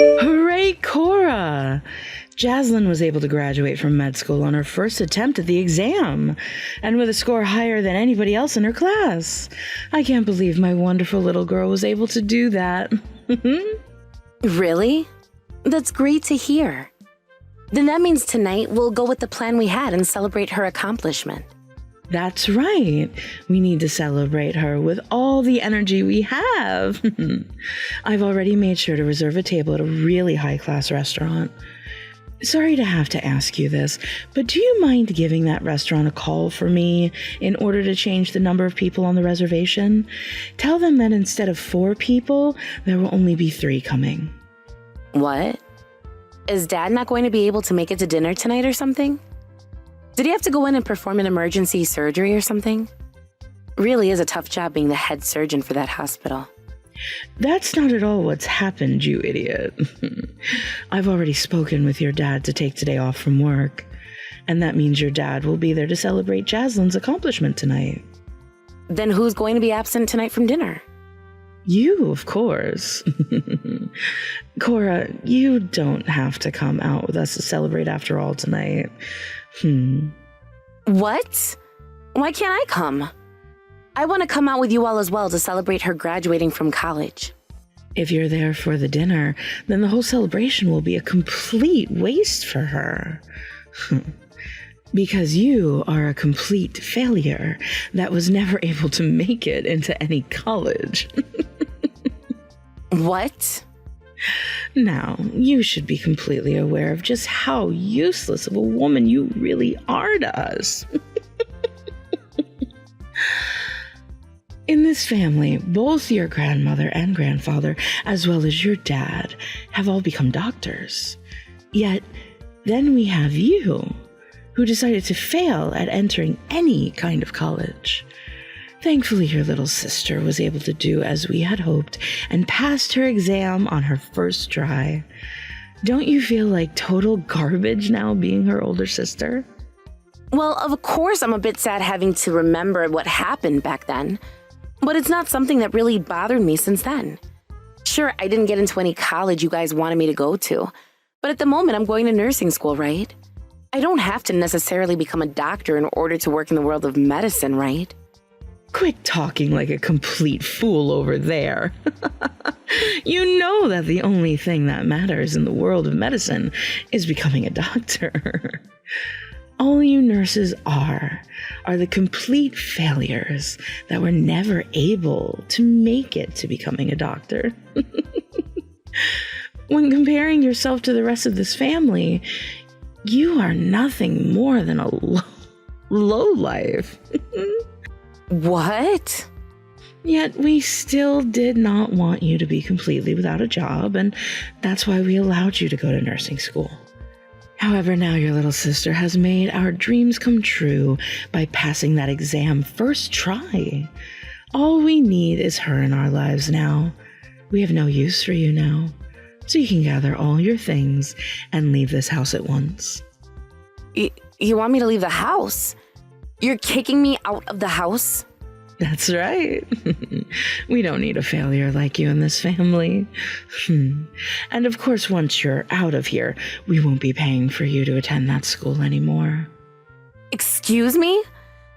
Hooray, Cora! Jaslyn was able to graduate from med school on her first attempt at the exam, and with a score higher than anybody else in her class. I can't believe my wonderful little girl was able to do that. Really? That's great to hear. Then that means tonight we'll go with the plan we had and celebrate her accomplishment. That's right. We need to celebrate her with all the energy we have. I've already made sure to reserve a table at a really high-class restaurant. Sorry to have to ask you this, but do you mind giving that restaurant a call for me in order to change the number of people on the reservation? Tell them that instead of 4 people, there will only be 3 coming. What? Is Dad not going to be able to make it to dinner tonight or something? Did he have to go in and perform an emergency surgery or something? Really is a tough job being the head surgeon for that hospital. That's not at all what's happened, you idiot. I've already spoken with your dad to take today off from work, and that means your dad will be there to celebrate Jaslyn's accomplishment tonight. Then who's going to be absent tonight from dinner? You, of course. Cora, you don't have to come out with us to celebrate after all tonight. What? Why can't I come? I want to come out with you all as well to celebrate her graduating from college. If you're there for the dinner, then the whole celebration will be a complete waste for her. Because you are a complete failure that was never able to make it into any college. What? Now, you should be completely aware of just how useless of a woman you really are to us. In this family, both your grandmother and grandfather, as well as your dad, have all become doctors. Yet, then we have you, who decided to fail at entering any kind of college. Thankfully, your little sister was able to do as we had hoped and passed her exam on her first try. Don't you feel like total garbage now being her older sister? Well, of course I'm a bit sad having to remember what happened back then, but it's not something that really bothered me since then. Sure, I didn't get into any college you guys wanted me to go to, but at the moment I'm going to nursing school, right? I don't have to necessarily become a doctor in order to work in the world of medicine, right? Quit talking like a complete fool over there. You know that the only thing that matters in the world of medicine is becoming a doctor. All you nurses are the complete failures that were never able to make it to becoming a doctor. When comparing yourself to the rest of this family, you are nothing more than a lowlife. What? Yet we still did not want you to be completely without a job, and that's why we allowed you to go to nursing school. However, now your little sister has made our dreams come true by passing that exam first try. All we need is her in our lives now. We have no use for you now, so you can gather all your things and leave this house at once. You want me to leave the house? You're kicking me out of the house? That's right. We don't need a failure like you in this family. And of course, once you're out of here, we won't be paying for you to attend that school anymore. Excuse me?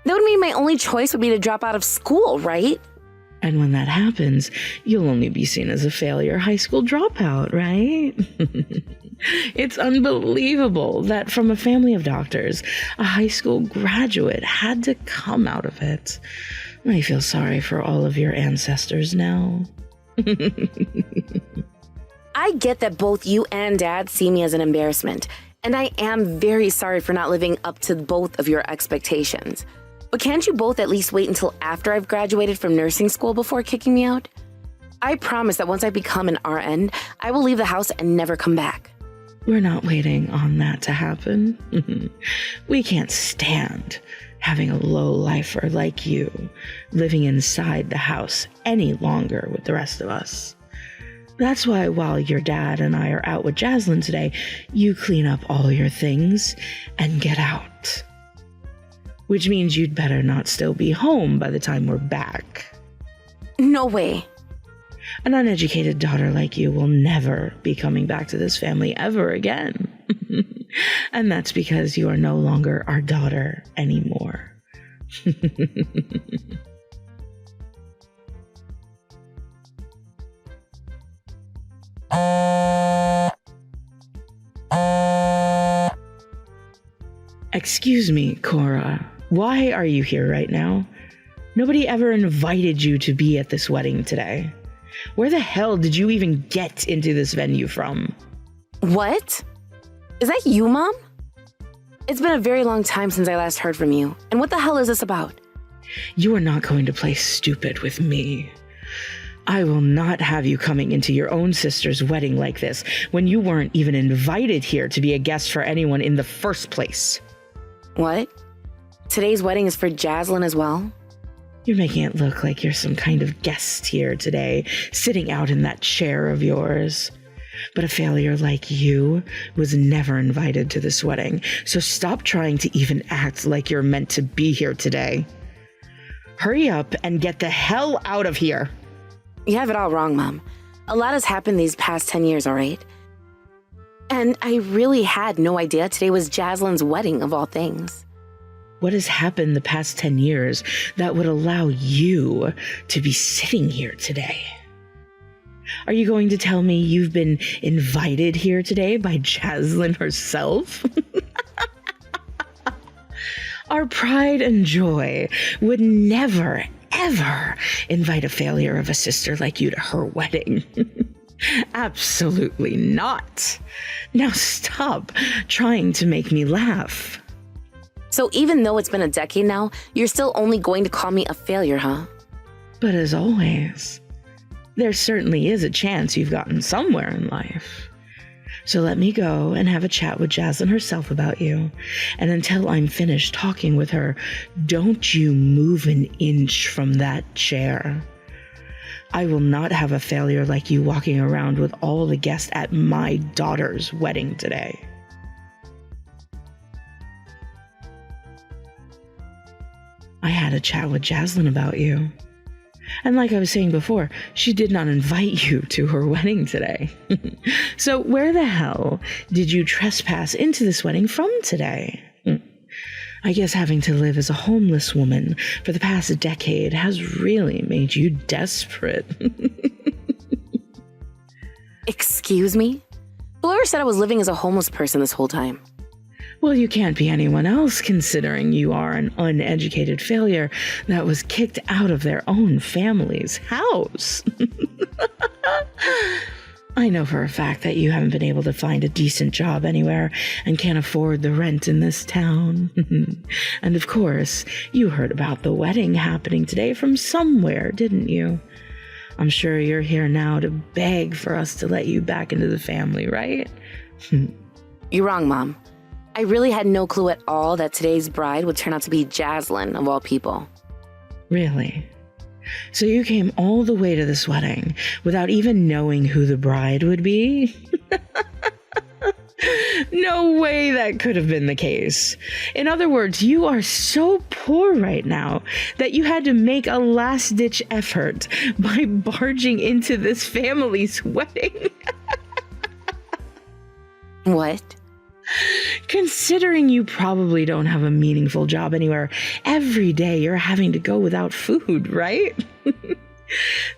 That would mean my only choice would be to drop out of school, right? And when that happens, you'll only be seen as a failure high school dropout, right? It's unbelievable that from a family of doctors, a high school graduate had to come out of it. I feel sorry for all of your ancestors now. I get that both you and Dad see me as an embarrassment, and I am very sorry for not living up to both of your expectations. But can't you both at least wait until after I've graduated from nursing school before kicking me out? I promise that once I become an RN, I will leave the house and never come back. We're not waiting on that to happen. We can't stand having a low-lifer like you living inside the house any longer with the rest of us. That's why while your dad and I are out with Jaslyn today, you clean up all your things and get out. Which means you'd better not still be home by the time we're back. No way. An uneducated daughter like you will never be coming back to this family ever again. And that's because you are no longer our daughter anymore. Excuse me, Cora. Why are you here right now? Nobody ever invited you to be at this wedding today. Where the hell did you even get into this venue from? What? Is that you, Mom? It's been a very long time since I last heard from you. And what the hell is this about? You are not going to play stupid with me. I will not have you coming into your own sister's wedding like this when you weren't even invited here to be a guest for anyone in the first place. What? Today's wedding is for Jaslyn as well? You're making it look like you're some kind of guest here today, sitting out in that chair of yours. But a failure like you was never invited to this wedding, so stop trying to even act like you're meant to be here today. Hurry up and get the hell out of here. You have it all wrong, Mom. A lot has happened these past 10 years, all right? And I really had no idea today was Jaslyn's wedding, of all things. What has happened the past 10 years that would allow you to be sitting here today? Are you going to tell me you've been invited here today by Jaslyn herself? Our pride and joy would never, ever invite a failure of a sister like you to her wedding. Absolutely not. Now stop trying to make me laugh. So even though it's been a decade now, you're still only going to call me a failure, huh? But as always, there certainly is a chance you've gotten somewhere in life. So let me go and have a chat with Jaslyn herself about you. And until I'm finished talking with her, don't you move an inch from that chair. I will not have a failure like you walking around with all the guests at my daughter's wedding today. I had a chat with Jaslyn about you. And like I was saying before, she did not invite you to her wedding today. So where the hell did you trespass into this wedding from today? I guess having to live as a homeless woman for the past decade has really made you desperate. Excuse me? Whoever said I was living as a homeless person this whole time? Well, you can't be anyone else considering you are an uneducated failure that was kicked out of their own family's house. I know for a fact that you haven't been able to find a decent job anywhere and can't afford the rent in this town. And of course, you heard about the wedding happening today from somewhere, didn't you? I'm sure you're here now to beg for us to let you back into the family, right? You're wrong, Mom. I really had no clue at all that today's bride would turn out to be Jaslyn, of all people. Really? So you came all the way to this wedding without even knowing who the bride would be? No way that could have been the case. In other words, you are so poor right now that you had to make a last-ditch effort by barging into this family's wedding. What? Considering you probably don't have a meaningful job anywhere, every day you're having to go without food, right?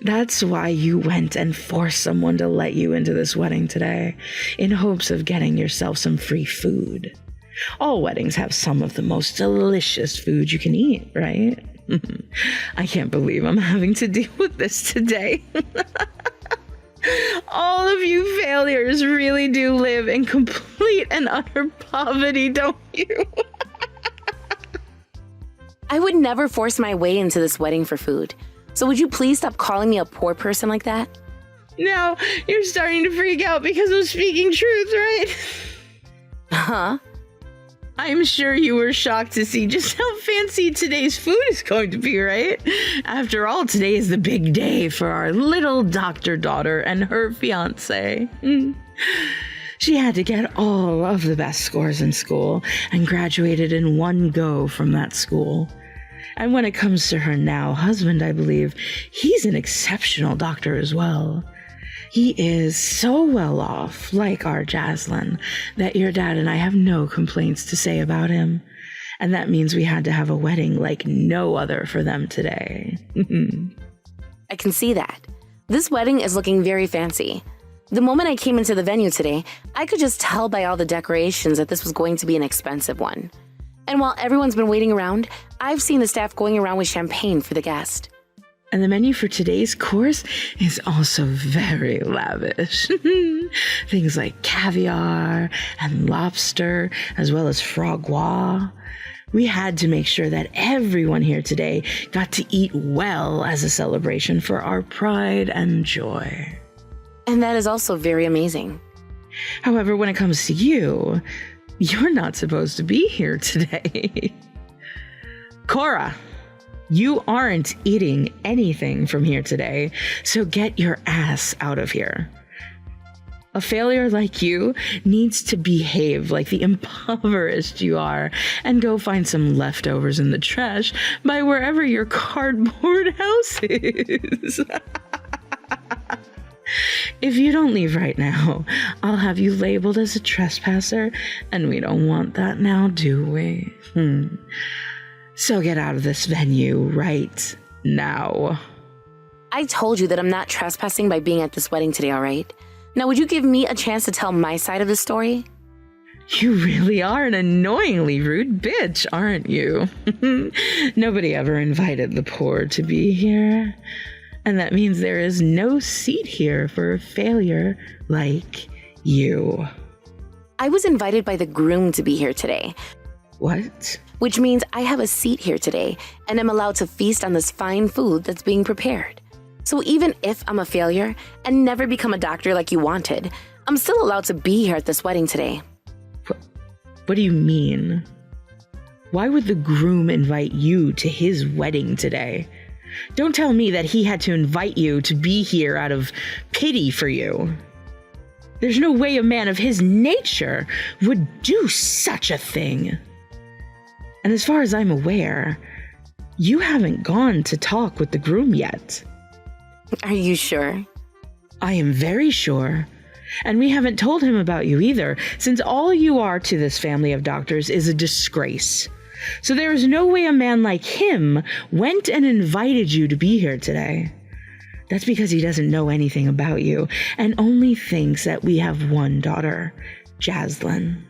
That's why you went and forced someone to let you into this wedding today, in hopes of getting yourself some free food. All weddings have some of the most delicious food you can eat, right? I can't believe I'm having to deal with this today. All of you failures really do live in complete and utter poverty, don't you? I would never force my way into this wedding for food. So would you please stop calling me a poor person like that? Now you're starting to freak out because I'm speaking truth, right? Huh? I'm sure you were shocked to see just how fancy today's food is going to be, right? After all, today is the big day for our little doctor daughter and her fiance. She had to get all of the best scores in school and graduated in one go from that school. And when it comes to her now husband, I believe he's an exceptional doctor as well. He is so well off, like our Jaslyn, that your dad and I have no complaints to say about him. And that means we had to have a wedding like no other for them today. I can see that. This wedding is looking very fancy. The moment I came into the venue today, I could just tell by all the decorations that this was going to be an expensive one. And while everyone's been waiting around, I've seen the staff going around with champagne for the guest. And the menu for today's course is also very lavish. Things like caviar and lobster, as well as foie gras. We had to make sure that everyone here today got to eat well as a celebration for our pride and joy. And that is also very amazing. However, when it comes to you, you're not supposed to be here today. Cora, you aren't eating anything from here today, so get your ass out of here. A failure like you needs to behave like the impoverished you are and go find some leftovers in the trash by wherever your cardboard house is. If you don't leave right now, I'll have you labeled as a trespasser, and we don't want that now, do we? So get out of this venue right now. I told you that I'm not trespassing by being at this wedding today, all right? Now, would you give me a chance to tell my side of the story? You really are an annoyingly rude bitch, aren't you? Nobody ever invited the poor to be here. And that means there is no seat here for a failure like you. I was invited by the groom to be here today. What? Which means I have a seat here today and am allowed to feast on this fine food that's being prepared. So even if I'm a failure and never become a doctor like you wanted, I'm still allowed to be here at this wedding today. What do you mean? Why would the groom invite you to his wedding today? Don't tell me that he had to invite you to be here out of pity for you. There's no way a man of his nature would do such a thing. And as far as I'm aware, you haven't gone to talk with the groom yet. Are you sure? I am very sure. And we haven't told him about you either, since all you are to this family of doctors is a disgrace. So there is no way a man like him went and invited you to be here today. That's because he doesn't know anything about you and only thinks that we have one daughter, Jaslyn.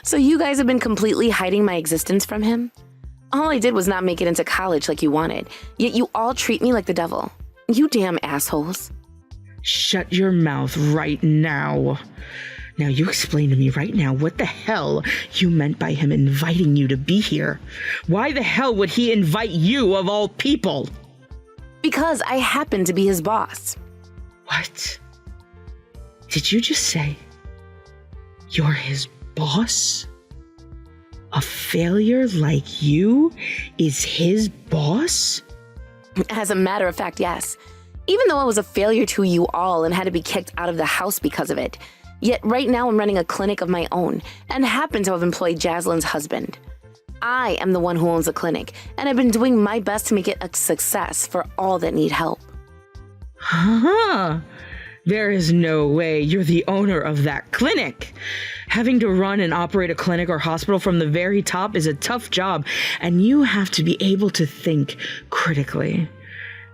So you guys have been completely hiding my existence from him? All I did was not make it into college like you wanted, yet you all treat me like the devil. You damn assholes. Shut your mouth right now. Now you explain to me right now what the hell you meant by him inviting you to be here. Why the hell would he invite you of all people? Because I happen to be his boss. What? Did you just say you're his boss? A failure like you is his boss? As a matter of fact, yes. Even though I was a failure to you all and had to be kicked out of the house because of it. Yet right now I'm running a clinic of my own and happen to have employed Jaslyn's husband. I am the one who owns the clinic, and I've been doing my best to make it a success for all that need help. Huh. There is no way you're the owner of that clinic. Having to run and operate a clinic or hospital from the very top is a tough job, and you have to be able to think critically.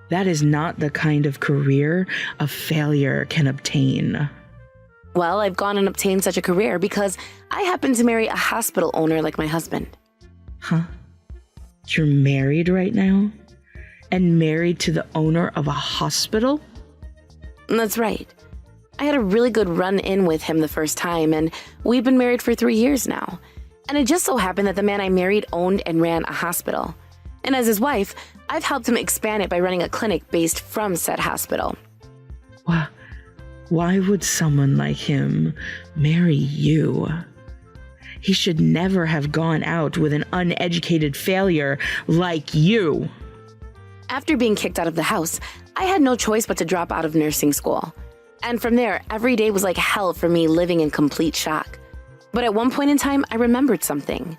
That is not the kind of career a failure can obtain. Well, I've gone and obtained such a career because I happen to marry a hospital owner like my husband. Huh? You're married right now? And married to the owner of a hospital? That's right. I had a really good run-in with him the first time, and we've been married for 3 years now. And it just so happened that the man I married owned and ran a hospital. And as his wife, I've helped him expand it by running a clinic based from said hospital. Why would someone like him marry you? He should never have gone out with an uneducated failure like you. After being kicked out of the house, I had no choice but to drop out of nursing school. And from there, every day was like hell for me, living in complete shock. But at one point in time, I remembered something.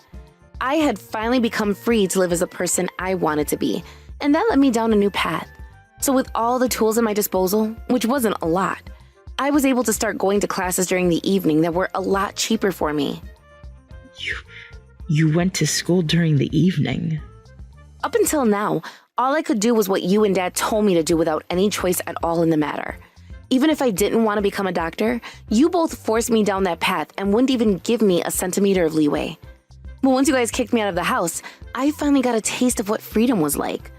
I had finally become free to live as the person I wanted to be, and that led me down a new path. So with all the tools at my disposal, which wasn't a lot, I was able to start going to classes during the evening that were a lot cheaper for me. You went to school during the evening? Up until now, all I could do was what you and Dad told me to do without any choice at all in the matter. Even if I didn't want to become a doctor, you both forced me down that path and wouldn't even give me a centimeter of leeway. But once you guys kicked me out of the house, I finally got a taste of what freedom was like.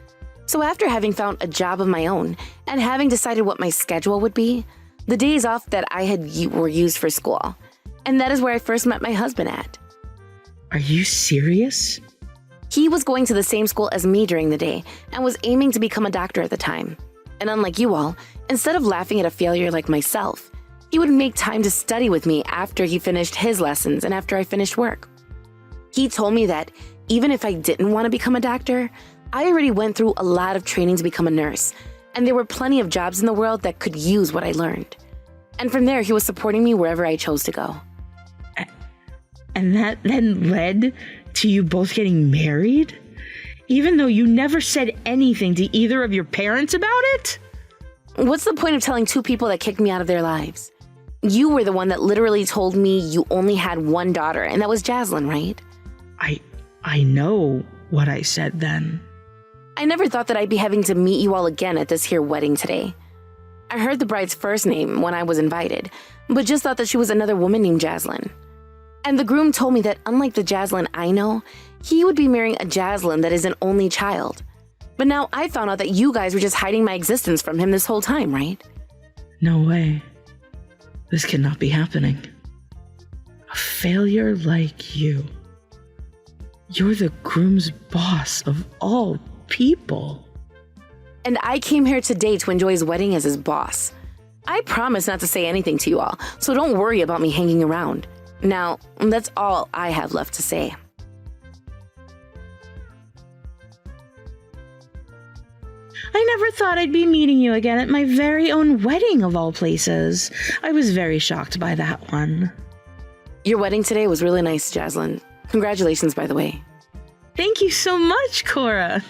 So after having found a job of my own and having decided what my schedule would be, the days off that I had were used for school. And that is where I first met my husband at. Are you serious? He was going to the same school as me during the day and was aiming to become a doctor at the time. And unlike you all, instead of laughing at a failure like myself, he would make time to study with me after he finished his lessons and after I finished work. He told me that even if I didn't want to become a doctor, I already went through a lot of training to become a nurse, and there were plenty of jobs in the world that could use what I learned. And from there, he was supporting me wherever I chose to go. And that then led to you both getting married? Even though you never said anything to either of your parents about it? What's the point of telling two people that kicked me out of their lives? You were the one that literally told me you only had one daughter, and that was Jaslyn, right? I know what I said then. I never thought that I'd be having to meet you all again at this here wedding today. I heard the bride's first name when I was invited, but just thought that she was another woman named Jaslyn. And the groom told me that unlike the Jaslyn I know, he would be marrying a Jaslyn that is an only child. But now I found out that you guys were just hiding my existence from him this whole time, right? No way. This cannot be happening. A failure like you. You're the groom's boss of all people. And I came here today to enjoy his wedding as his boss. I promise not to say anything to you all, so don't worry about me hanging around. Now, that's all I have left to say. I never thought I'd be meeting you again at my very own wedding of all places. I was very shocked by that one. Your wedding today was really nice, Jaslyn. Congratulations, by the way. Thank you so much, Cora.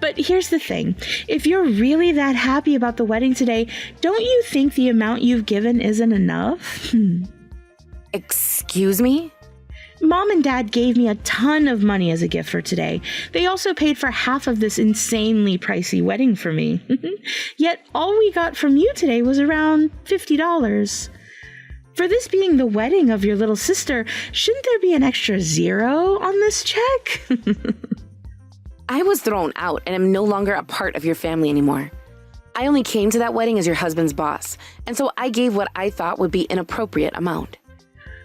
But here's the thing. If you're really that happy about the wedding today, don't you think the amount you've given isn't enough? Excuse me? Mom and Dad gave me a ton of money as a gift for today. They also paid for half of this insanely pricey wedding for me. Yet all we got from you today was around $50. For this being the wedding of your little sister, shouldn't there be an extra zero on this check? I was thrown out and am no longer a part of your family anymore. I only came to that wedding as your husband's boss, and so I gave what I thought would be an appropriate amount.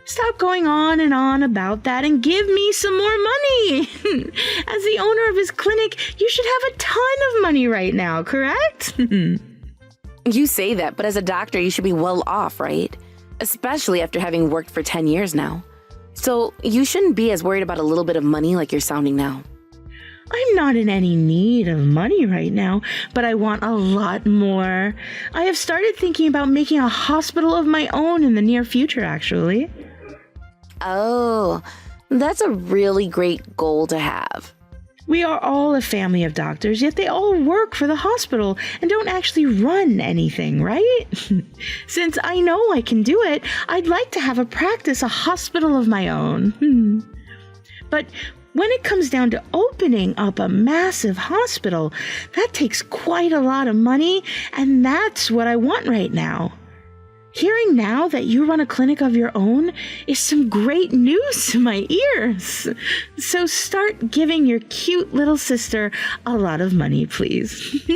Stop going on and on about that and give me some more money. As the owner of his clinic, you should have a ton of money right now, correct? You say that, but as a doctor, you should be well off, right? Especially after having worked for 10 years now. So you shouldn't be as worried about a little bit of money like you're sounding now. I'm not in any need of money right now, but I want a lot more. I have started thinking about making a hospital of my own in the near future, actually. Oh, that's a really great goal to have. We are all a family of doctors, yet they all work for the hospital and don't actually run anything, right? Since I know I can do it, I'd like to have a hospital of my own. But when it comes down to opening up a massive hospital, that takes quite a lot of money, and that's what I want right now. Hearing now that you run a clinic of your own is some great news to my ears. So start giving your cute little sister a lot of money, please.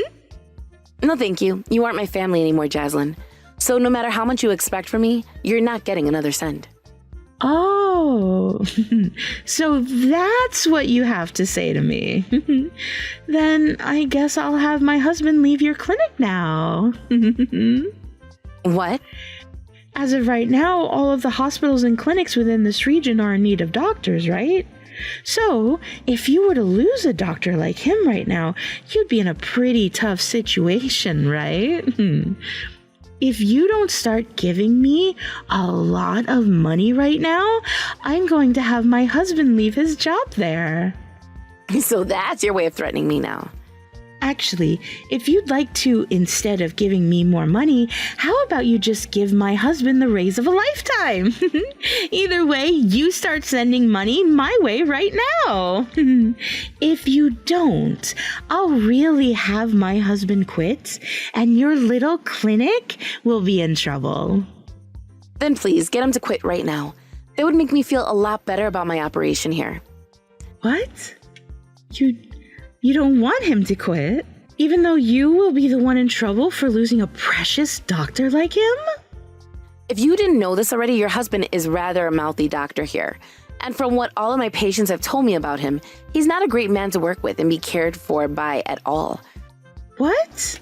No, thank you. You aren't my family anymore, Jaslyn. So no matter how much you expect from me, you're not getting another cent. Oh, so that's what you have to say to me. Then I guess I'll have my husband leave your clinic now. What? As of right now, all of the hospitals and clinics within this region are in need of doctors, right? So, if you were to lose a doctor like him right now, you'd be in a pretty tough situation, right? If you don't start giving me a lot of money right now, I'm going to have my husband leave his job there. So that's your way of threatening me now. Actually, if you'd like to, instead of giving me more money, how about you just give my husband the raise of a lifetime? Either way, you start sending money my way right now. If you don't, I'll really have my husband quit, and your little clinic will be in trouble. Then please, get him to quit right now. That would make me feel a lot better about my operation here. What? You don't want him to quit, even though you will be the one in trouble for losing a precious doctor like him? If you didn't know this already, your husband is rather a mouthy doctor here. And from what all of my patients have told me about him, he's not a great man to work with and be cared for by at all. What?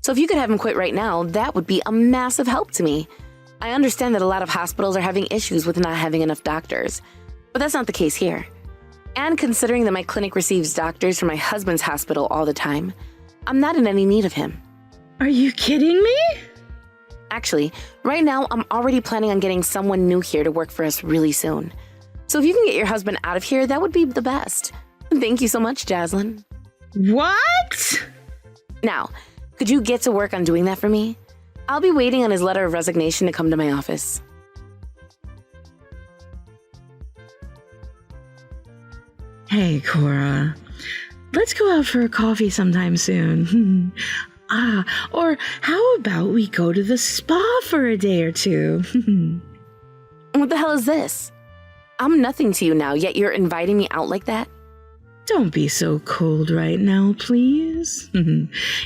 So if you could have him quit right now, that would be a massive help to me. I understand that a lot of hospitals are having issues with not having enough doctors, but that's not the case here. And considering that my clinic receives doctors from my husband's hospital all the time, I'm not in any need of him. Are you kidding me? Actually, right now I'm already planning on getting someone new here to work for us really soon. So if you can get your husband out of here, that would be the best. Thank you so much, Jaslyn. What? Now, could you get to work on doing that for me? I'll be waiting on his letter of resignation to come to my office. Hey, Cora. Let's go out for a coffee sometime soon. Or how about we go to the spa for a day or two? What the hell is this? I'm nothing to you now, yet you're inviting me out like that? Don't be so cold right now, please.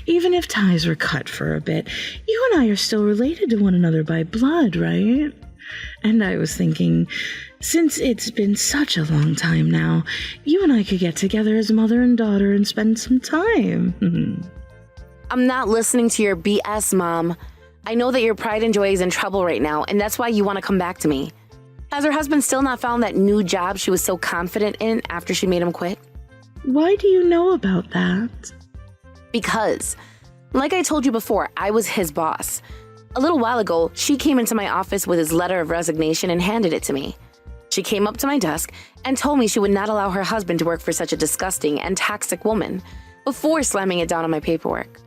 Even if ties were cut for a bit, you and I are still related to one another by blood, right? And I was thinking, since it's been such a long time now, you and I could get together as mother and daughter and spend some time. I'm not listening to your BS, Mom. I know that your pride and joy is in trouble right now, and that's why you want to come back to me. Has her husband still not found that new job she was so confident in after she made him quit? Why do you know about that? Because, like I told you before, I was his boss. A little while ago, she came into my office with his letter of resignation and handed it to me. She came up to my desk and told me she would not allow her husband to work for such a disgusting and toxic woman before slamming it down on my paperwork.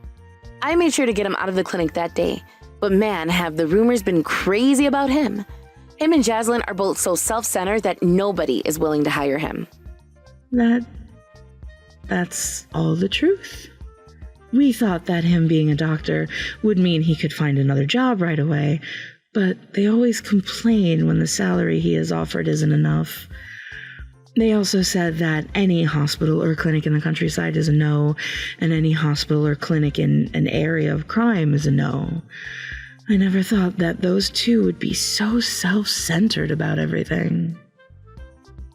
I made sure to get him out of the clinic that day, but man, have the rumors been crazy about him. Him and Jaslyn are both so self-centered that nobody is willing to hire him. That's all the truth. We thought that him being a doctor would mean he could find another job right away, but they always complain when the salary he is offered isn't enough. They also said that any hospital or clinic in the countryside is a no, and any hospital or clinic in an area of crime is a no. I never thought that those two would be so self-centered about everything.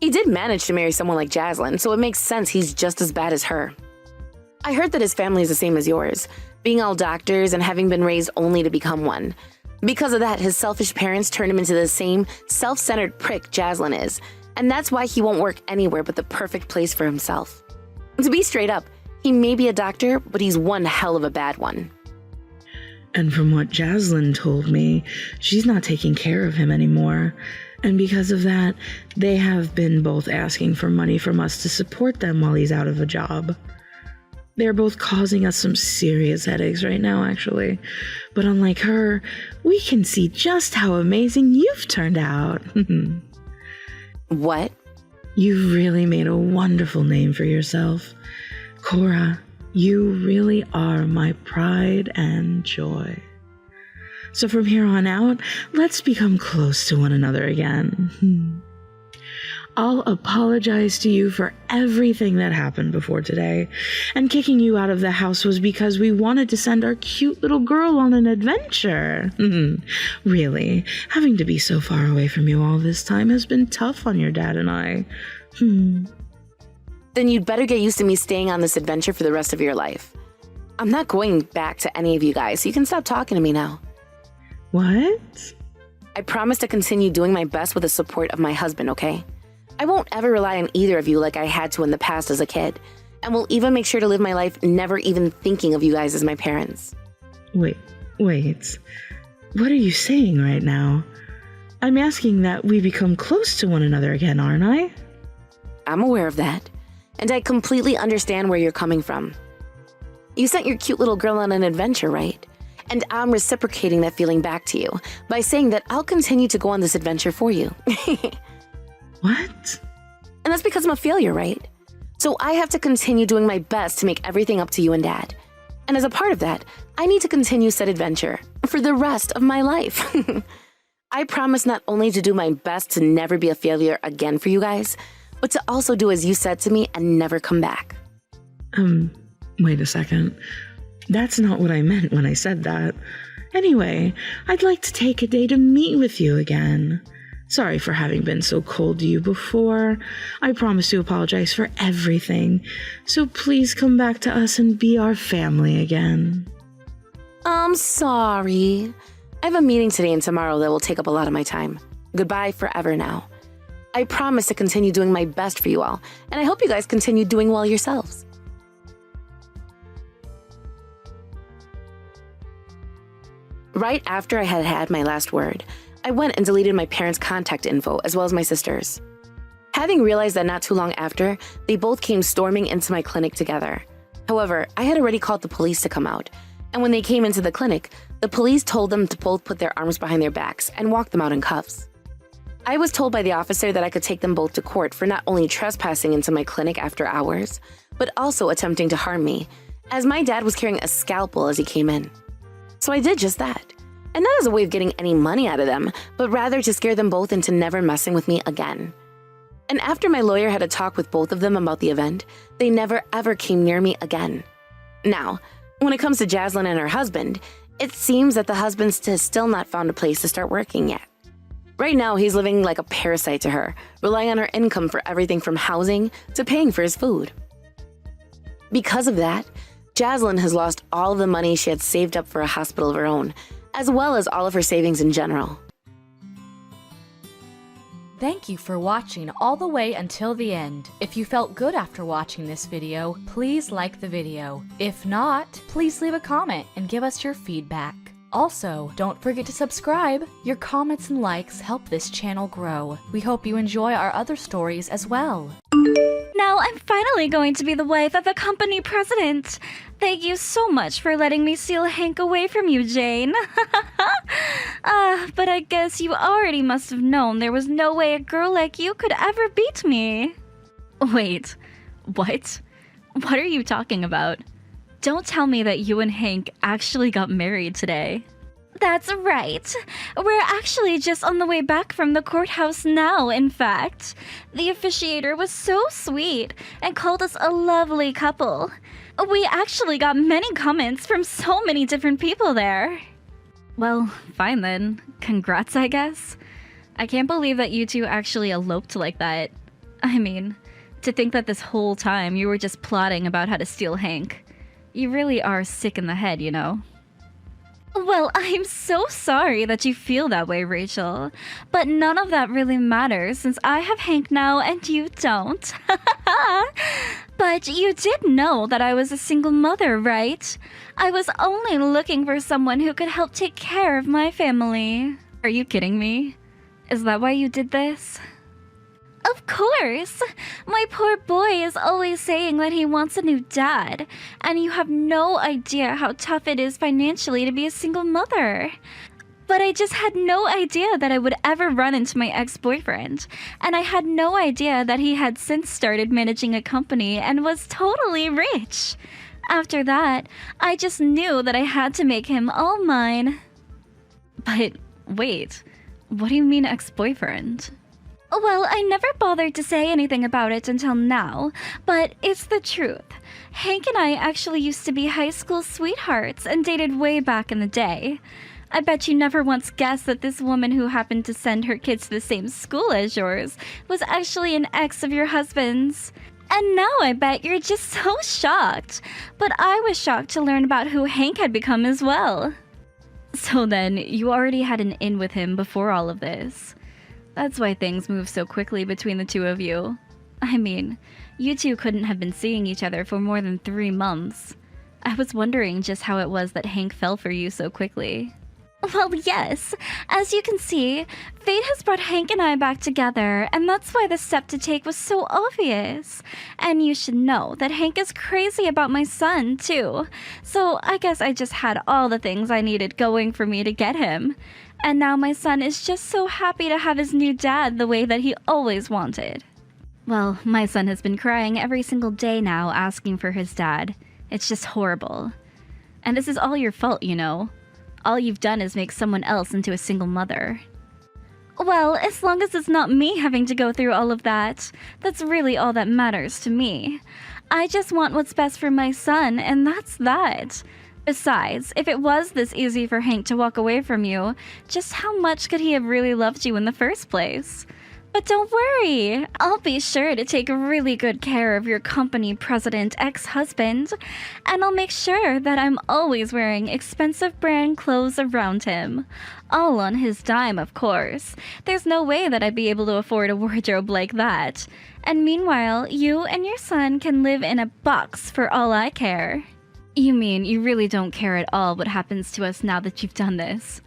He did manage to marry someone like Jaslyn, so it makes sense he's just as bad as her. I heard that his family is the same as yours, being all doctors and having been raised only to become one. Because of that, his selfish parents turned him into the same self-centered prick Jaslyn is, and that's why he won't work anywhere but the perfect place for himself. To be straight up, he may be a doctor, but he's one hell of a bad one. And from what Jaslyn told me, she's not taking care of him anymore. And because of that, they have been both asking for money from us to support them while he's out of a job. They're both causing us some serious headaches right now, actually. But unlike her, we can see just how amazing you've turned out. What? You've really made a wonderful name for yourself. Cora, you really are my pride and joy. So from here on out, let's become close to one another again. I'll apologize to you for everything that happened before today. And kicking you out of the house was because we wanted to send our cute little girl on an adventure. Really, having to be so far away from you all this time has been tough on your dad and I. Then you'd better get used to me staying on this adventure for the rest of your life. I'm not going back to any of you guys, so you can stop talking to me now. What? I promise to continue doing my best with the support of my husband, okay? I won't ever rely on either of you like I had to in the past as a kid, and will even make sure to live my life never even thinking of you guys as my parents. Wait. What are you saying right now? I'm asking that we become close to one another again, aren't I? I'm aware of that, and I completely understand where you're coming from. You sent your cute little girl on an adventure, right? And I'm reciprocating that feeling back to you by saying that I'll continue to go on this adventure for you. What? And that's because I'm a failure, right? So I have to continue doing my best to make everything up to you and Dad. And as a part of that, I need to continue said adventure for the rest of my life. I promise not only to do my best to never be a failure again for you guys, but to also do as you said to me and never come back. Wait a second. That's not what I meant when I said that. Anyway, I'd like to take a day to meet with you again. Sorry for having been so cold to you before. I promise to apologize for everything. So please come back to us and be our family again. I'm sorry. I have a meeting today and tomorrow that will take up a lot of my time. Goodbye forever now. I promise to continue doing my best for you all, and I hope you guys continue doing well yourselves. Right after I had had my last word, I went and deleted my parents' contact info as well as my sister's. Having realized that not too long after, they both came storming into my clinic together. However, I had already called the police to come out, and when they came into the clinic, the police told them to both put their arms behind their backs and walk them out in cuffs. I was told by the officer that I could take them both to court for not only trespassing into my clinic after hours, but also attempting to harm me, as my dad was carrying a scalpel as he came in. So I did just that. And not as a way of getting any money out of them, but rather to scare them both into never messing with me again. And after my lawyer had a talk with both of them about the event, they never ever came near me again. Now, when it comes to Jaslyn and her husband, it seems that the husband has still not found a place to start working yet. Right now, he's living like a parasite to her, relying on her income for everything from housing to paying for his food. Because of that, Jaslyn has lost all of the money she had saved up for a hospital of her own, as well as all of her savings in general. Thank you for watching all the way until the end. If you felt good after watching this video, please like the video. If not, please leave a comment and give us your feedback. Also, don't forget to subscribe. Your comments and likes help this channel grow. We hope you enjoy our other stories as well. Now I'm finally going to be the wife of a company president. Thank you so much for letting me steal Hank away from you, Jane. But I guess you already must have known there was no way a girl like you could ever beat me. Wait, what? What are you talking about? Don't tell me that you and Hank actually got married today. That's right. We're actually just on the way back from the courthouse now, in fact. The officiator was so sweet and called us a lovely couple. We actually got many comments from so many different people there. Well, fine then. Congrats, I guess. I can't believe that you two actually eloped like that. I mean, to think that this whole time you were just plotting about how to steal Hank. You really are sick in the head, you know. Well, I'm so sorry that you feel that way, Rachel. But none of that really matters since I have Hank now and you don't. But you did know that I was a single mother, right? I was only looking for someone who could help take care of my family. Are you kidding me? Is that why you did this? Of course! My poor boy is always saying that he wants a new dad, and you have no idea how tough it is financially to be a single mother. But I just had no idea that I would ever run into my ex-boyfriend, and I had no idea that he had since started managing a company and was totally rich. After that, I just knew that I had to make him all mine. But wait, what do you mean ex-boyfriend? Well, I never bothered to say anything about it until now, but it's the truth. Hank and I actually used to be high school sweethearts and dated way back in the day. I bet you never once guessed that this woman who happened to send her kids to the same school as yours was actually an ex of your husband's. And now I bet you're just so shocked. But I was shocked to learn about who Hank had become as well. So then, you already had an in with him before all of this. That's why things move so quickly between the two of you. I mean, you two couldn't have been seeing each other for more than 3 months. I was wondering just how it was that Hank fell for you so quickly. Well, yes. As you can see, fate has brought Hank and I back together, and that's why the step to take was so obvious. And you should know that Hank is crazy about my son, too. So I guess I just had all the things I needed going for me to get him. And now my son is just so happy to have his new dad the way that he always wanted. Well, my son has been crying every single day now asking for his dad. It's just horrible. And this is all your fault, you know. All you've done is make someone else into a single mother. Well, as long as it's not me having to go through all of that, that's really all that matters to me. I just want what's best for my son, and that's that. Besides, if it was this easy for Hank to walk away from you, just how much could he have really loved you in the first place? But don't worry, I'll be sure to take really good care of your company president ex-husband, and I'll make sure that I'm always wearing expensive brand clothes around him. All on his dime, of course. There's no way that I'd be able to afford a wardrobe like that. And meanwhile, you and your son can live in a box for all I care. You mean you really don't care at all what happens to us now that you've done this?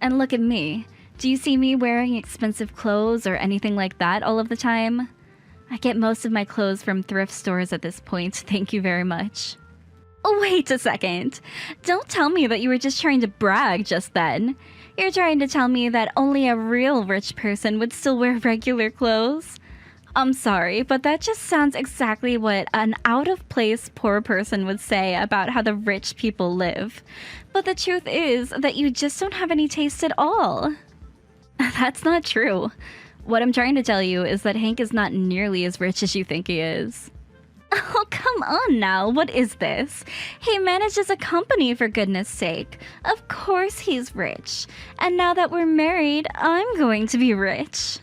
And look at me. Do you see me wearing expensive clothes or anything like that all of the time? I get most of my clothes from thrift stores at this point, thank you very much. Oh, wait a second. Don't tell me that you were just trying to brag just then. You're trying to tell me that only a real rich person would still wear regular clothes? I'm sorry, but that just sounds exactly what an out-of-place poor person would say about how the rich people live. But the truth is that you just don't have any taste at all. That's not true. What I'm trying to tell you is that Hank is not nearly as rich as you think he is. Oh, come on now, what is this? He manages a company, for goodness sake. Of course he's rich. And now that we're married, I'm going to be rich.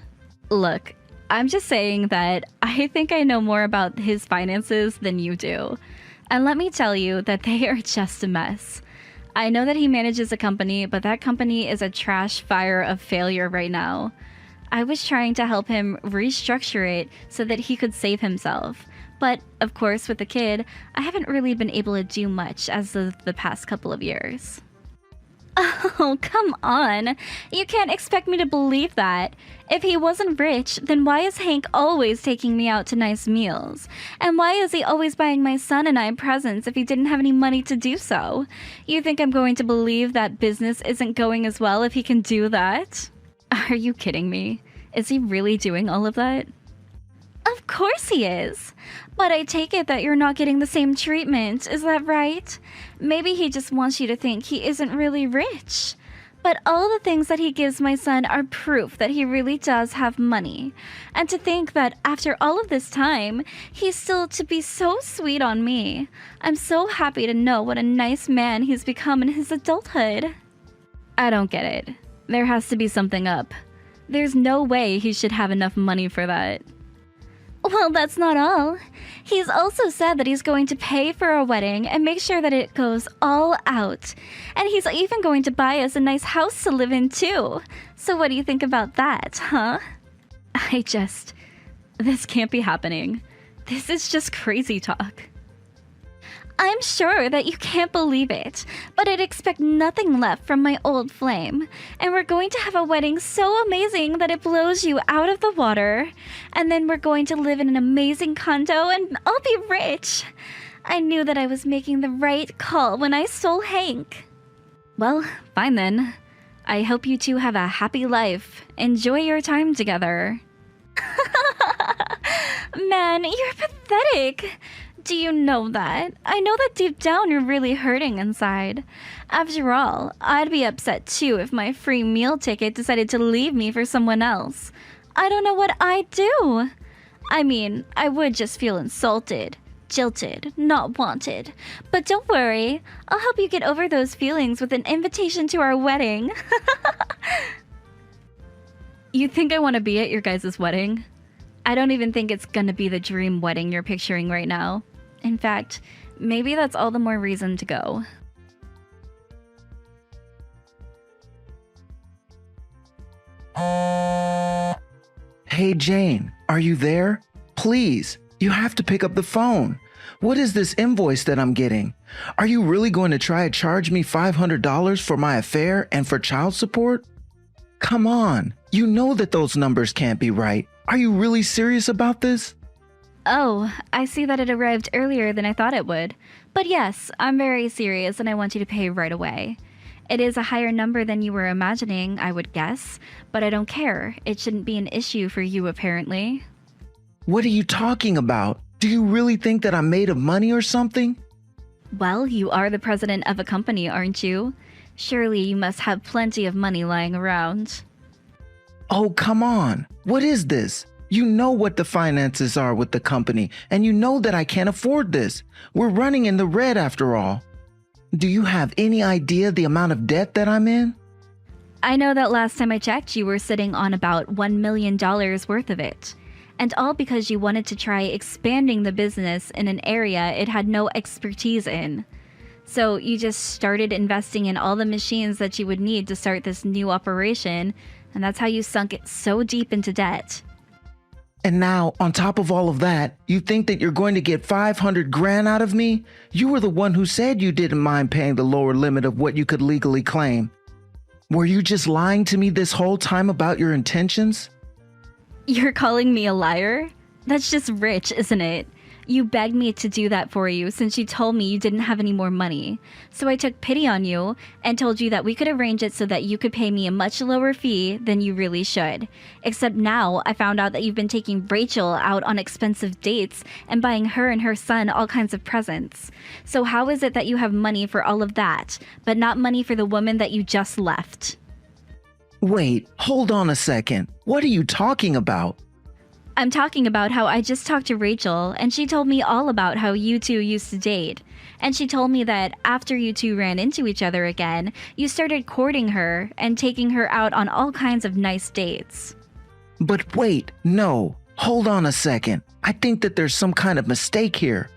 Look, I'm just saying that I think I know more about his finances than you do. And let me tell you that they are just a mess. I know that he manages a company, but that company is a trash fire of failure right now. I was trying to help him restructure it so that he could save himself. But, of course, with the kid, I haven't really been able to do much as of the past couple of years. Oh, come on. You can't expect me to believe that. If he wasn't rich, then why is Hank always taking me out to nice meals? And why is he always buying my son and I presents if he didn't have any money to do so? You think I'm going to believe that business isn't going as well if he can do that? Are you kidding me? Is he really doing all of that? Of course he is. But I take it that you're not getting the same treatment, is that right? Maybe he just wants you to think he isn't really rich. But all the things that he gives my son are proof that he really does have money. And to think that after all of this time, he's still to be so sweet on me. I'm so happy to know what a nice man he's become in his adulthood. I don't get it. There has to be something up. There's no way he should have enough money for that. Well, that's not all. He's also said that he's going to pay for our wedding and make sure that it goes all out. And he's even going to buy us a nice house to live in, too. So what do you think about that, huh? This can't be happening. This is just crazy talk. I'm sure that you can't believe it, but I'd expect nothing left from my old flame. And we're going to have a wedding so amazing that it blows you out of the water. And then we're going to live in an amazing condo and I'll be rich. I knew that I was making the right call when I stole Hank. Well, fine then. I hope you two have a happy life. Enjoy your time together. Man, you're pathetic. Do you know that? I know that deep down you're really hurting inside. After all, I'd be upset too if my free meal ticket decided to leave me for someone else. I don't know what I'd do. I mean, I would just feel insulted, jilted, not wanted. But don't worry, I'll help you get over those feelings with an invitation to our wedding. You think I want to be at your guys' wedding? I don't even think it's gonna be the dream wedding you're picturing right now. In fact, maybe that's all the more reason to go. Hey Jane, are you there? Please, you have to pick up the phone. What is this invoice that I'm getting? Are you really going to try to charge me $500 for my affair and for child support? Come on, you know that those numbers can't be right. Are you really serious about this? Oh, I see that it arrived earlier than I thought it would. But yes, I'm very serious and I want you to pay right away. It is a higher number than you were imagining, I would guess, but I don't care. It shouldn't be an issue for you, apparently. What are you talking about? Do you really think that I'm made of money or something? Well, you are the president of a company, aren't you? Surely you must have plenty of money lying around. Oh, come on. What is this? You know what the finances are with the company, and you know that I can't afford this. We're running in the red after all. Do you have any idea the amount of debt that I'm in? I know that last time I checked, you were sitting on about $1 million worth of it. And all because you wanted to try expanding the business in an area it had no expertise in. So you just started investing in all the machines that you would need to start this new operation, and that's how you sunk it so deep into debt. And now, on top of all of that, you think that you're going to get 500 grand out of me? You were the one who said you didn't mind paying the lower limit of what you could legally claim. Were you just lying to me this whole time about your intentions? You're calling me a liar? That's just rich, isn't it? You begged me to do that for you since you told me you didn't have any more money. So I took pity on you and told you that we could arrange it so that you could pay me a much lower fee than you really should. Except now I found out that you've been taking Rachel out on expensive dates and buying her and her son all kinds of presents. So how is it that you have money for all of that, but not money for the woman that you just left? Wait, hold on a second. What are you talking about? I'm talking about how I just talked to Rachel, and she told me all about how you two used to date. And she told me that after you two ran into each other again, you started courting her and taking her out on all kinds of nice dates. But wait, no. Hold on a second. I think that there's some kind of mistake here.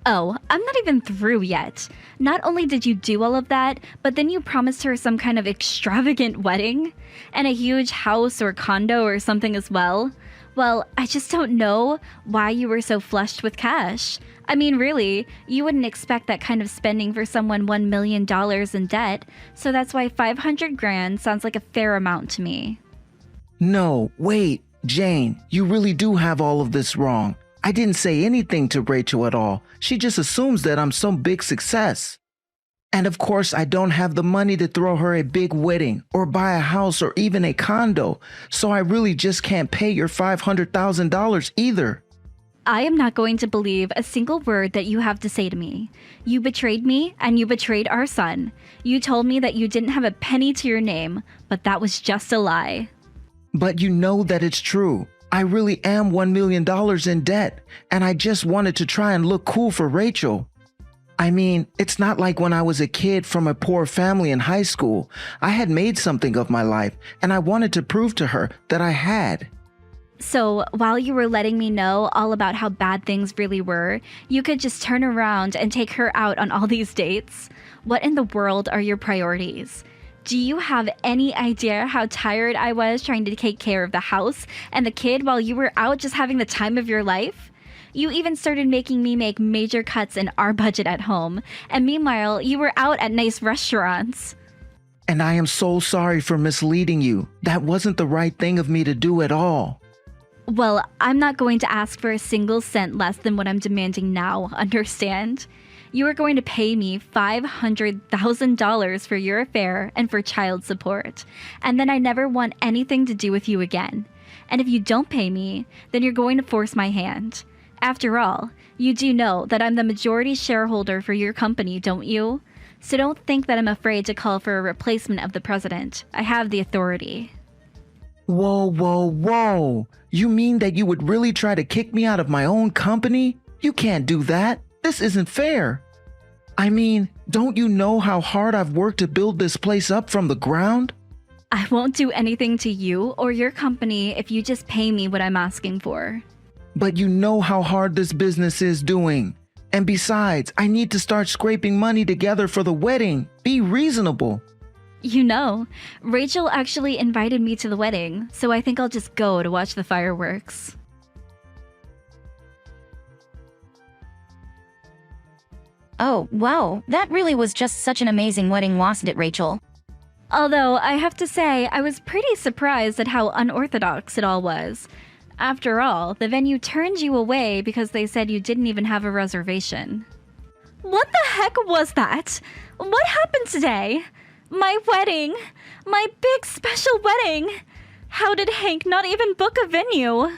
Oh, I'm not even through yet. Not only did you do all of that, but then you promised her some kind of extravagant wedding and a huge house or condo or something as well. Well, I just don't know why you were so flushed with cash. I mean, really, you wouldn't expect that kind of spending for someone $1 million in debt, so that's why 500 grand sounds like a fair amount to me. No, wait, Jane, you really do have all of this wrong. I didn't say anything to Rachel at all. She just assumes that I'm some big success. And of course, I don't have the money to throw her a big wedding or buy a house or even a condo, so I really just can't pay your $500,000 either. I am not going to believe a single word that you have to say to me. You betrayed me and you betrayed our son. You told me that you didn't have a penny to your name, but that was just a lie. But you know that it's true. I really am $1 million in debt, and I just wanted to try and look cool for Rachel. I mean, it's not like when I was a kid from a poor family in high school. I had made something of my life, and I wanted to prove to her that I had. So, while you were letting me know all about how bad things really were, you could just turn around and take her out on all these dates? What in the world are your priorities? Do you have any idea how tired I was trying to take care of the house and the kid while you were out just having the time of your life? You even started making me make major cuts in our budget at home, and meanwhile, you were out at nice restaurants. And I am so sorry for misleading you. That wasn't the right thing of me to do at all. Well, I'm not going to ask for a single cent less than what I'm demanding now, understand? You are going to pay me $500,000 for your affair and for child support, and then I never want anything to do with you again. And if you don't pay me, then you're going to force my hand. After all, you do know that I'm the majority shareholder for your company, don't you? So don't think that I'm afraid to call for a replacement of the president. I have the authority. Whoa, whoa, whoa. You mean that you would really try to kick me out of my own company? You can't do that. This isn't fair. I mean, don't you know how hard I've worked to build this place up from the ground? I won't do anything to you or your company if you just pay me what I'm asking for. But you know how hard this business is doing. And besides, I need to start scraping money together for the wedding. Be reasonable. You know, Rachel actually invited me to the wedding, so I think I'll just go to watch the fireworks. Oh, wow, that really was just such an amazing wedding, wasn't it, Rachel? Although, I have to say, I was pretty surprised at how unorthodox it all was. After all, the venue turned you away because they said you didn't even have a reservation. What the heck was that? What happened today? My wedding! My big special wedding! How did Hank not even book a venue?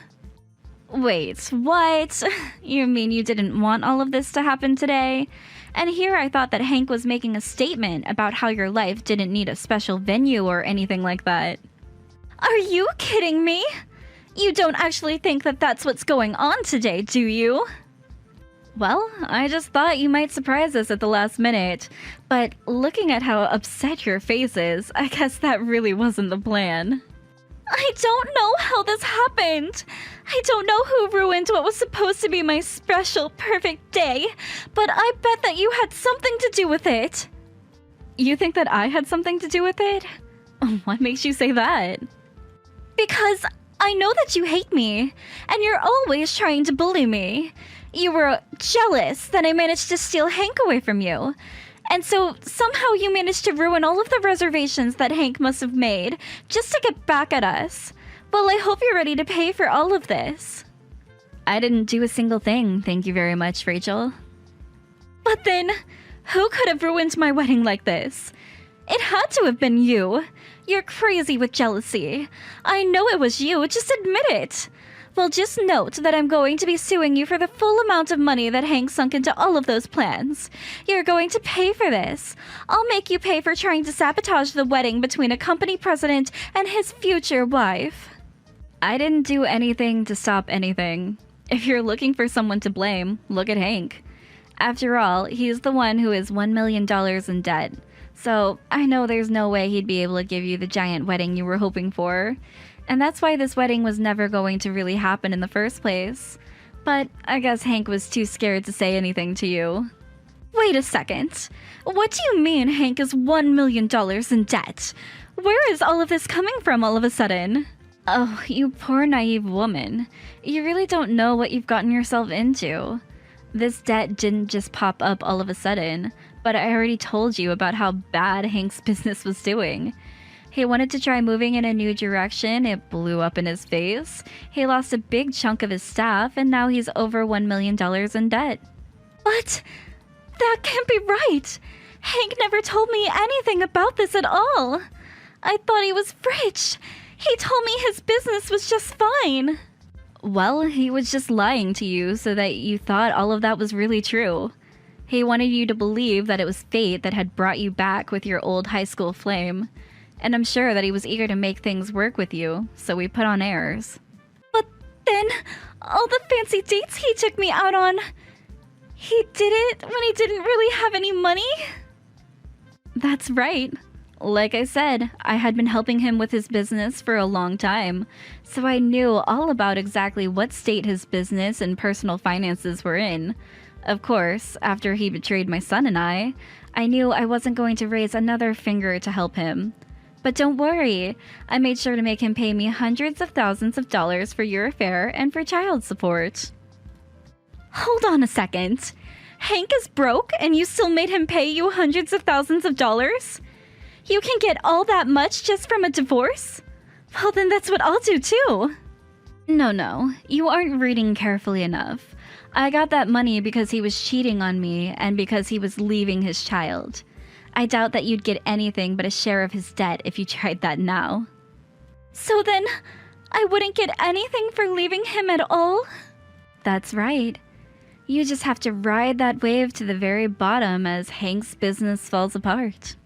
Wait, what? You mean you didn't want all of this to happen today? And here I thought that Hank was making a statement about how your life didn't need a special venue or anything like that. Are you kidding me? You don't actually think that that's what's going on today, do you? Well, I just thought you might surprise us at the last minute. But looking at how upset your face is, I guess that really wasn't the plan. I don't know how this happened. I don't know who ruined what was supposed to be my special, perfect day, but I bet that you had something to do with it. You think that I had something to do with it? What makes you say that? Because I know that you hate me, and you're always trying to bully me. You were jealous that I managed to steal Hank away from you. And so somehow you managed to ruin all of the reservations that Hank must have made just to get back at us. Well, I hope you're ready to pay for all of this. I didn't do a single thing, thank you very much, Rachel. But then, who could have ruined my wedding like this? It had to have been you. You're crazy with jealousy. I know it was you, just admit it. Well, just note that I'm going to be suing you for the full amount of money that Hank sunk into all of those plans. You're going to pay for this. I'll make you pay for trying to sabotage the wedding between a company president and his future wife. I didn't do anything to stop anything. If you're looking for someone to blame, look at Hank. After all, he's the one who is $1 million in debt. So I know there's no way he'd be able to give you the giant wedding you were hoping for. And that's why this wedding was never going to really happen in the first place. But I guess Hank was too scared to say anything to you. Wait a second. What do you mean Hank is $1 million in debt? Where is all of this coming from all of a sudden? Oh, you poor naive woman. You really don't know what you've gotten yourself into. This debt didn't just pop up all of a sudden, but I already told you about how bad Hank's business was doing. He wanted to try moving in a new direction, it blew up in his face. He lost a big chunk of his staff, and now he's over $1 million in debt. What? That can't be right! Hank never told me anything about this at all! I thought he was rich! He told me his business was just fine! Well, he was just lying to you so that you thought all of that was really true. He wanted you to believe that it was fate that had brought you back with your old high school flame. And I'm sure that he was eager to make things work with you, so we put on airs. But then, all the fancy dates he took me out on, he did it when he didn't really have any money? That's right. Like I said, I had been helping him with his business for a long time, so I knew all about exactly what state his business and personal finances were in. Of course, after he betrayed my son and I knew I wasn't going to raise another finger to help him. But don't worry, I made sure to make him pay me hundreds of thousands of dollars for your affair and for child support. Hold on a second. Hank is broke and you still made him pay you hundreds of thousands of dollars? You can get all that much just from a divorce? Well, then that's what I'll do too. No, you aren't reading carefully enough. I got that money because he was cheating on me and because he was leaving his child. I doubt that you'd get anything but a share of his debt if you tried that now. So then, I wouldn't get anything for leaving him at all? That's right. You just have to ride that wave to the very bottom as Hank's business falls apart.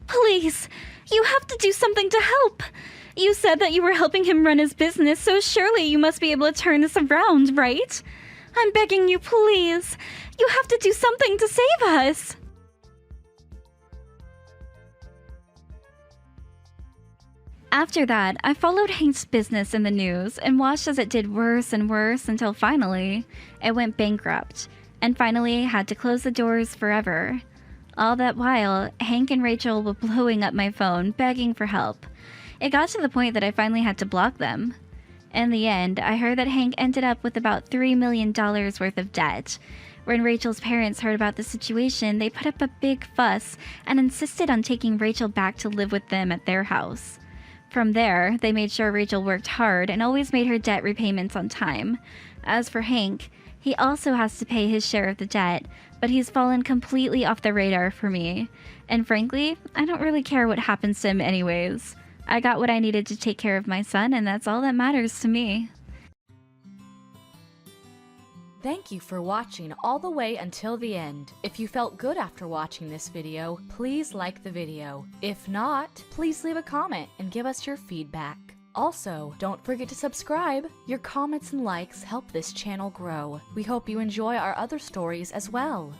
Please, you have to do something to help. You said that you were helping him run his business, so surely you must be able to turn this around, right? I'm begging you, please. You have to do something to save us. After that, I followed Hank's business in the news and watched as it did worse and worse until finally, it went bankrupt, and finally had to close the doors forever. All that while, Hank and Rachel were blowing up my phone, begging for help. It got to the point that I finally had to block them. In the end, I heard that Hank ended up with about $3 million worth of debt, When Rachel's parents heard about the situation, they put up a big fuss and insisted on taking Rachel back to live with them at their house. From there, they made sure Rachel worked hard and always made her debt repayments on time. As for Hank, he also has to pay his share of the debt, but he's fallen completely off the radar for me. And frankly, I don't really care what happens to him anyways. I got what I needed to take care of my son, and that's all that matters to me. Thank you for watching all the way until the end. If you felt good after watching this video, please like the video. If not, please leave a comment and give us your feedback. Also, don't forget to subscribe. Your comments and likes help this channel grow. We hope you enjoy our other stories as well.